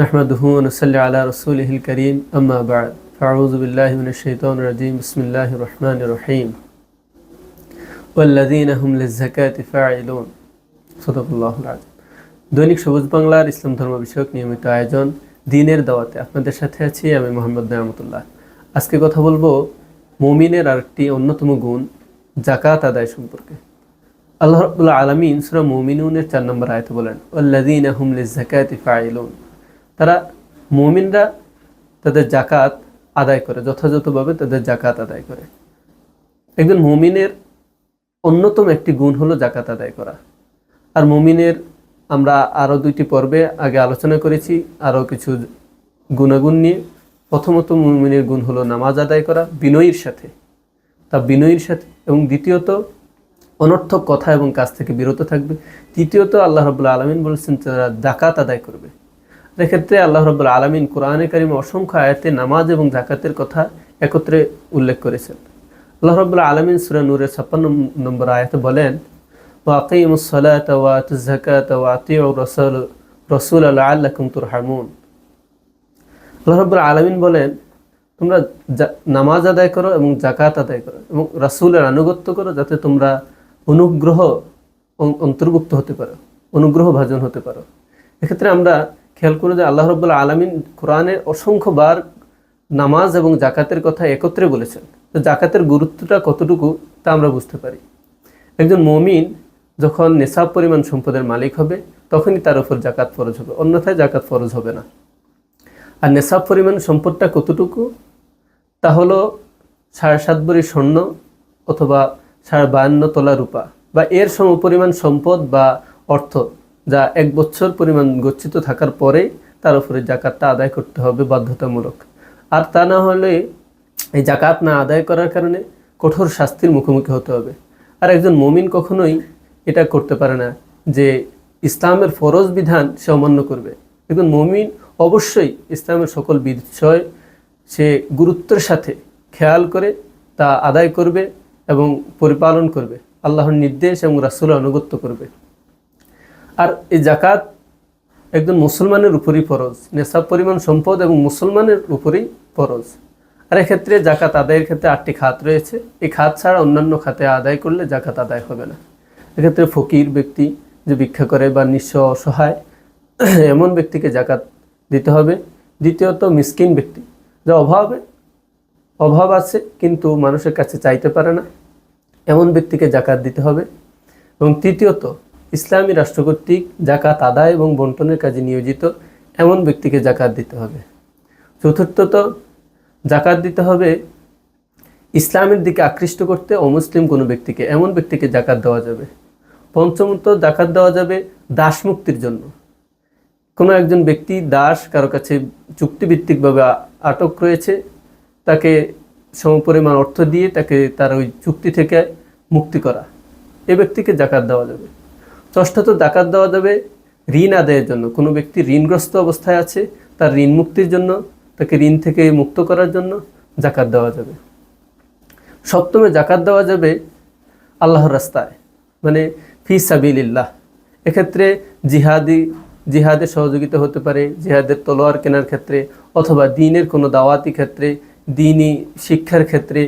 نحمده ونصلي على رسوله الكريم أما بعد فأعوذ بالله من الشيطان الرجيم بسم الله الرحمن الرحيم والذين هم للزكاة فاعلون صدق الله العظيم। দৈনিক সবুজ বাংলার ইসলাম ধর্ম বিষয়ক নিয়মিত আয়োজন দ্বীনের দাওয়াতে আপনাদের সাথে আছি আমি মোহাম্মদ নিয়ামতুল্লাহ। আজকে কথা বলবো মুমিনের আরেকটি অন্যতম গুণ যাকাত আদায় সম্পর্কে। আল্লাহ রাব্বুল আলামিন সূরা মুমিনুনের 4 নম্বর আয়াতে বলেন ওয়াল্লাযীনা হুম লিয-যাকাতি ফাঈলুন, তারা মুমিনরা তাদের যাকাত আদায় করে, যথাযথভাবে তাদের যাকাত আদায় করে। একজন মুমিনের অন্যতম একটি গুণ হলো যাকাত আদায় করা। আর মুমিনের আমরা আরও 2টি পর্বে আগে আলোচনা করেছি আরও কিছু গুণাগুণ নিয়ে। প্রথমত মুমিনের গুণ হলো নামাজ আদায় করা বিনয়ীর সাথে, এবং দ্বিতীয়ত অনর্থক কথা এবং কাজ থেকে বিরত থাকবে। তৃতীয়ত আল্লাহ রাব্বুল আলামিন বলেছেন তারা যাকাত আদায় করবে। এক্ষেত্রে আল্লাহ রাব্বুল আলামিন কোরআনে কারিমে অসংখ্য আয়াতে নামাজ এবং যাকাতের কথা একত্রে উল্লেখ করেছেন। আল্লাহ রাব্বুল আলামিন সূরা নূরের 56 নম্বর আয়াতে বলেন ওয়াকিমুস সালাতা ওয়া আতুজ যাকাতা ওয়া আতিউর রাসূল লাআল্লাকুম তুরহামুন। আল্লাহ রাব্বুল আলামিন বলেন তোমরা নামাজ আদায় করো এবং যাকাত আদায় করো এবং রাসূলের আনুগত্য করো, যাতে তোমরা অনুগ্রহ অন্তর্ভুক্ত হতে পারো, অনুগ্রহ ভাজন হতে পারো। এক্ষেত্রে আমরা খেয়াল করে যে আল্লাহ রাব্বুল আলামিন কোরআনে অসংখ্যবার নামাজ এবং যাকাতের কথা একত্রে বলেছেন। তো যাকাতের গুরুত্বটা কতটুকু তা আমরা বুঝতে পারি। একজন মুমিন যখন নেশাব পরিমাণ সম্পদের মালিক হবে তখনই তার উপর যাকাত ফরজ হবে, অন্যথায় যাকাত ফরজ হবে না। আর নেশাব পরিমাণ সম্পদটা কতটুকু তা হলো 7.5 ভরি স্বর্ণ অথবা 52 তোলা রূপা বা এর সমপরিমাণ সম্পদ বা অর্থ, যা 1 বছর পরিমাণ গচ্ছিত থাকার পরে তার উপরে যাকাতটা আদায় করতে হবে বাধ্যতামূলক। আর তা না হলে এই যাকাত না আদায় করার কারণে কঠোর শাস্তির মুখোমুখি হতে হবে। আর একজন মুমিন কখনোই এটা করতে পারে না যে ইসলামের ফরজ বিধান সে অমান্য করবে। একজন মুমিন অবশ্যই ইসলামের সকল বিষয় সে গুরুত্বের সাথে খেয়াল করে তা আদায় করবে এবং পরিপালন করবে, আল্লাহর নির্দেশ এবং রাসূলের আনুগত্য করবে। আর এই যাকাত একজন মুসলমানের উপরই ফরজ, নেশাব পরিমাণ সম্পদ এবং মুসলমানের উপরই ফরজ। আর এক্ষেত্রে যাকাত আদায়ের ক্ষেত্রে 8টি খাত রয়েছে। এই খাত ছাড়া অন্যান্য খাতে আদায় করলে যাকাত আদায় হবে না। এক্ষেত্রে ফকির ব্যক্তি যে ভিক্ষা করে বা নিঃস্ব অসহায় এমন ব্যক্তিকে যাকাত দিতে হবে। দ্বিতীয়ত মিসকিন ব্যক্তি, যা অভাব আছে কিন্তু মানুষের কাছে চাইতে পারে না, এমন ব্যক্তিকে যাকাত দিতে হবে। এবং তৃতীয়ত ইসলামী রাষ্ট্র কর্তৃক যাকাত আদায় এবং বন্টনের কাজে নিয়োজিত এমন ব্যক্তিকে যাকাত দিতে হবে। চতুর্থত যাকাত দিতে হবে ইসলামের দিকে আকৃষ্ট করতে অমুসলিম কোনো ব্যক্তিকে, এমন ব্যক্তিকে যাকাত দেওয়া যাবে। পঞ্চমত যাকাত দেওয়া যাবে দাস মুক্তির জন্য। কোনো একজন ব্যক্তি দাস কারো কাছে চুক্তিভিত্তিকভাবে আটক রয়েছে, তাকে সমপরিমাণ অর্থ দিয়ে তাকে তার ওই চুক্তি থেকে মুক্তি করা, এ ব্যক্তিকে যাকাত দেওয়া যাবে। ষষ্ঠত যাকাত দেওয়া যাবে ঋণ আদায়ের জন্য। কোনো ব্যক্তি ঋণগ্রস্ত অবস্থায় আছে, তার ঋণ মুক্তির জন্য, তাকে ঋণ থেকে মুক্ত করার জন্য যাকাত দেওয়া যাবে। সপ্তমে যাকাত দেওয়া যাবে আল্লাহর রাস্তায়, মানে ফি সাবিলিল্লাহ। এক্ষেত্রে জিহাদে সহযোগিতা হতে পারে, জিহাদের তলোয়ার কেনার ক্ষেত্রে অথবা দ্বীনের কোনো দাওয়াতি ক্ষেত্রে, দ্বীনি শিক্ষার ক্ষেত্রে,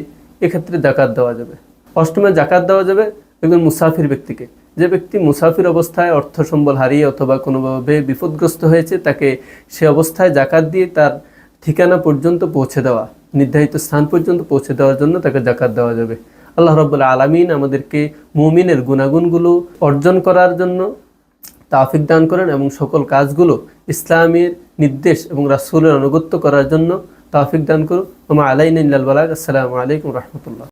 এক্ষেত্রে যাকাত দেওয়া যাবে। অষ্টমে যাকাত দেওয়া যাবে একজন মুসাফির ব্যক্তিকে। যে ব্যক্তি মুসাফির অবস্থায় অর্থ সম্বল হারিয়ে অথবা কোনোভাবে বিপদগ্রস্ত হয়েছে, তাকে সে অবস্থায় যাকাত দিয়ে তার ঠিকানা পর্যন্ত পৌঁছে দেওয়া, নির্ধারিত স্থান পর্যন্ত পৌঁছে দেওয়ার জন্য তাকে যাকাত দেওয়া যাবে। আল্লাহ রাব্বুল আলামিন আমাদেরকে মুমিনের গুণাগুণগুলো অর্জন করার জন্য তাওফিক দান করেন এবং সকল কাজগুলো ইসলামের নির্দেশ এবং রাসূলের আনুগত্য করার জন্য তাওফিক দান করুন। ওয়া মা আলাইনা ইল্লাল বালাগ। আসসালামু আলাইকুম ওয়া রাহমাতুল্লাহ।